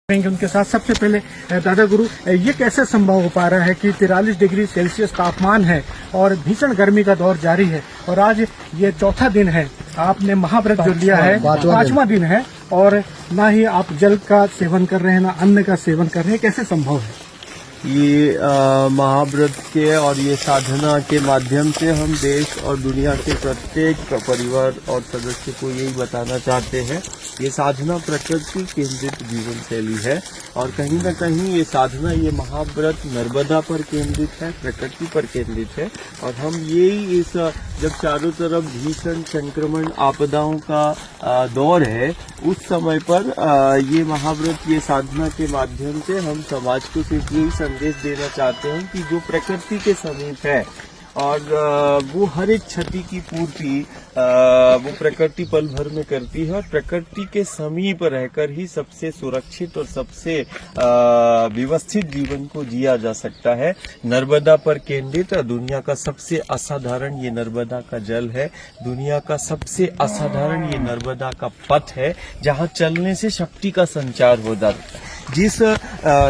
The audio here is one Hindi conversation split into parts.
उनके साथ सबसे पहले दादा गुरु, ये कैसे संभव हो पा रहा है कि 43 डिग्री सेल्सियस तापमान है और भीषण गर्मी का दौर जारी है और आज ये चौथा दिन है, आपने महाव्रत जो लिया है, पांचवा दिन है और ना ही आप जल का सेवन कर रहे हैं ना अन्न का सेवन कर रहे हैं, कैसे संभव है? ये महाव्रत के और ये साधना के माध्यम से हम देश और दुनिया के प्रत्येक परिवार और सदस्य को यही बताना चाहते हैं, ये साधना प्रकृति केंद्रित जीवन शैली है और कहीं न कहीं ये साधना, ये महाव्रत नर्मदा पर केंद्रित है, प्रकृति पर केंद्रित है। और हम यही इस जब चारों तरफ भीषण संक्रमण आपदाओं का दौर है, उस समय पर ये महाव्रत, ये साधना के माध्यम से हम समाज को सिर्फ यही संदेश देना चाहते हैं कि जो प्रकृति के समीप है और वो हर एक क्षति की पूर्ति वो प्रकृति पल भर में करती है और प्रकृति के समीप रहकर ही सबसे सुरक्षित और सबसे व्यवस्थित जीवन को जिया जा सकता है। नर्मदा पर केंद्रित दुनिया का सबसे असाधारण ये नर्मदा का जल है, दुनिया का सबसे असाधारण ये नर्मदा का पथ है, जहाँ चलने से शक्ति का संचार हो जाता है। जिस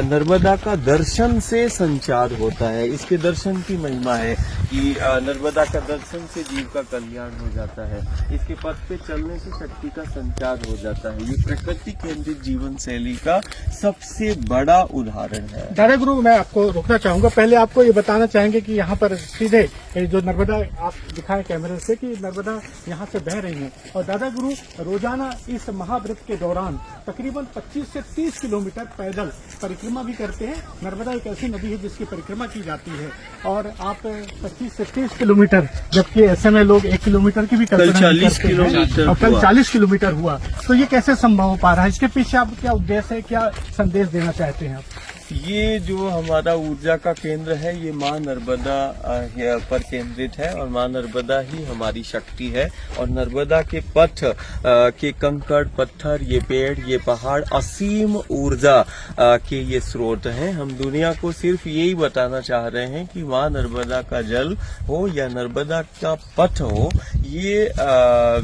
नर्मदा का दर्शन से संचार होता है, इसके दर्शन की महिमा है कि नर्मदा का दर्शन से जीव का कल्याण हो जाता है, इसके पथ पे चलने से शक्ति का संचार हो जाता है। ये प्रकृति केंद्रित जीवन शैली का सबसे बड़ा उदाहरण है। दादा गुरु, मैं आपको रोकना चाहूंगा, पहले आपको ये बताना चाहेंगे कि यहाँ पर सीधे जो नर्मदा आप दिखाएं कैमरे से कि नर्मदा यहाँ से बह रही है और दादा गुरु रोजाना इस महाव्रत के दौरान तकरीबन 25 से 30 किलोमीटर पैदल परिक्रमा भी करते हैं। नर्मदा एक ऐसी नदी है जिसकी परिक्रमा की जाती है और आप 25 से 30 किलोमीटर, जबकि ऐसे में लोग 1 किलोमीटर की भी कल 40 किलोमीटर और कल 40 किलोमीटर हुआ, तो ये कैसे संभव हो पा रहा है? इसके पीछे आप क्या उद्देश्य है, क्या संदेश देना चाहते हैं आप? ये जो हमारा ऊर्जा का केंद्र है, ये माँ नर्मदा पर केंद्रित है और माँ नर्मदा ही हमारी शक्ति है और नर्मदा के पथ के कंकड़ पत्थर, ये पेड़, ये पहाड़ असीम ऊर्जा के ये स्रोत हैं। हम दुनिया को सिर्फ यही बताना चाह रहे हैं कि माँ नर्मदा का जल हो या नर्मदा का पथ हो, ये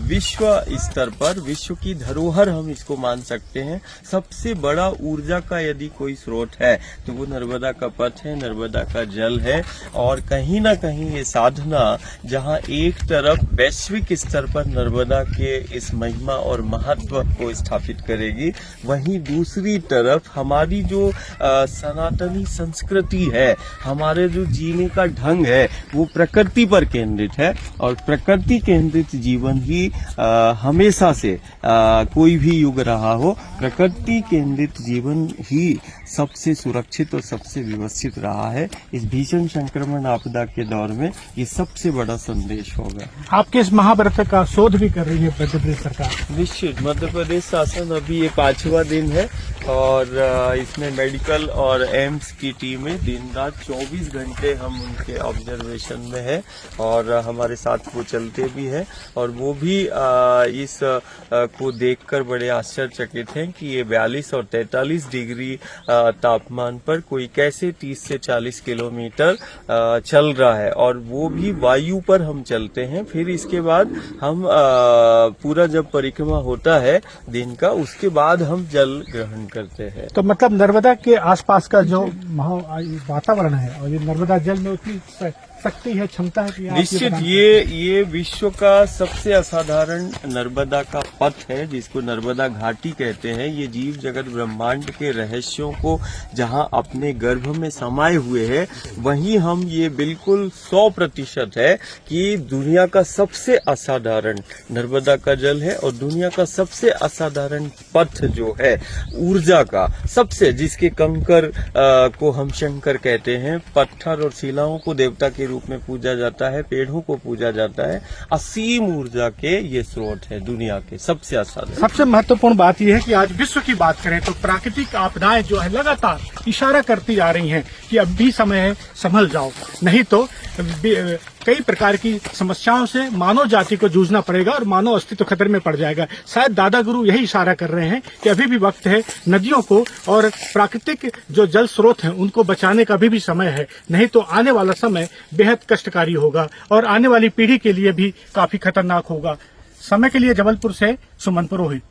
विश्व स्तर पर विश्व की धरोहर हम इसको मान सकते हैं। सबसे बड़ा ऊर्जा का यदि कोई स्रोत है तो वो नर्मदा का पथ है, नर्मदा का जल है और कहीं ना कहीं ये साधना जहां एक तरफ वैश्विक स्तर पर नर्मदा के इस महिमा और महत्व को स्थापित करेगी, वहीं दूसरी तरफ हमारी जो सनातनी संस्कृति है, हमारे जो जीने का ढंग है, वो प्रकृति पर केंद्रित है और प्रकृति केंद्रित जीवन ही हमेशा से कोई भी युग रहा हो, प्रकृति केंद्रित जीवन ही सबसे सुरक्षित और सबसे व्यवस्थित रहा है। इस भीषण संक्रमण आपदा के दौर में ये सबसे बड़ा संदेश होगा। आपके इस महाव्रत का शोध भी कर रही है मध्य प्रदेश सरकार? निश्चित, मध्य प्रदेश शासन अभी ये 5वां दिन है और इसमें मेडिकल और एम्स की टीमें दिन रात 24 घंटे हम उनके ऑब्जर्वेशन में है और हमारे साथ वो चलते भी हैं और वो भी इस को देखकर बड़े आश्चर्यचकित हैं कि ये 42 और 43 डिग्री तापमान पर कोई कैसे 30 से 40 किलोमीटर चल रहा है और वो भी वायु पर हम चलते हैं। फिर इसके बाद हम पूरा जब परिक्रमा होता है दिन का, उसके बाद हम जल ग्रहण करते हैं। तो मतलब नर्मदा के आसपास का जो वातावरण है और ये नर्मदा जल में उतनी शक्ति है, क्षमता है कि निश्चित ये विश्व का सबसे असाधारण नर्मदा का पथ है, जिसको नर्मदा घाटी कहते हैं। ये जीव जगत ब्रह्मांड के रहस्यों को जहां अपने गर्भ में समाये हुए है, वहीं हम ये बिल्कुल 100% है कि दुनिया का सबसे असाधारण नर्मदा का जल है और दुनिया का सबसे असाधारण पथ जो है ऊर्जा का, सबसे जिसके कंकर को हम शंकर कहते हैं, पत्थर और शिलाओं को देवता के रूप में पूजा जाता है, पेड़ों को पूजा जाता है, असीम ऊर्जा के ये स्रोत है दुनिया के सबसे असाधारण। सबसे महत्वपूर्ण बात यह है कि आज विश्व की बात करें तो प्राकृतिक आपदाएं जो है लगातार इशारा करती जा रही हैं कि अब भी समय है, संभल जाओ, नहीं तो कई प्रकार की समस्याओं से मानव जाति को जूझना पड़ेगा और मानव अस्तित्व खतरे में पड़ जाएगा। शायद दादा गुरु यही इशारा कर रहे हैं कि अभी भी वक्त है, नदियों को और प्राकृतिक जो जल स्रोत हैं उनको बचाने का भी समय है, नहीं तो आने वाला समय बेहद कष्टकारी होगा और आने वाली पीढ़ी के लिए भी काफी खतरनाक होगा। समय के लिए जबलपुर से सुमन पुरोहित।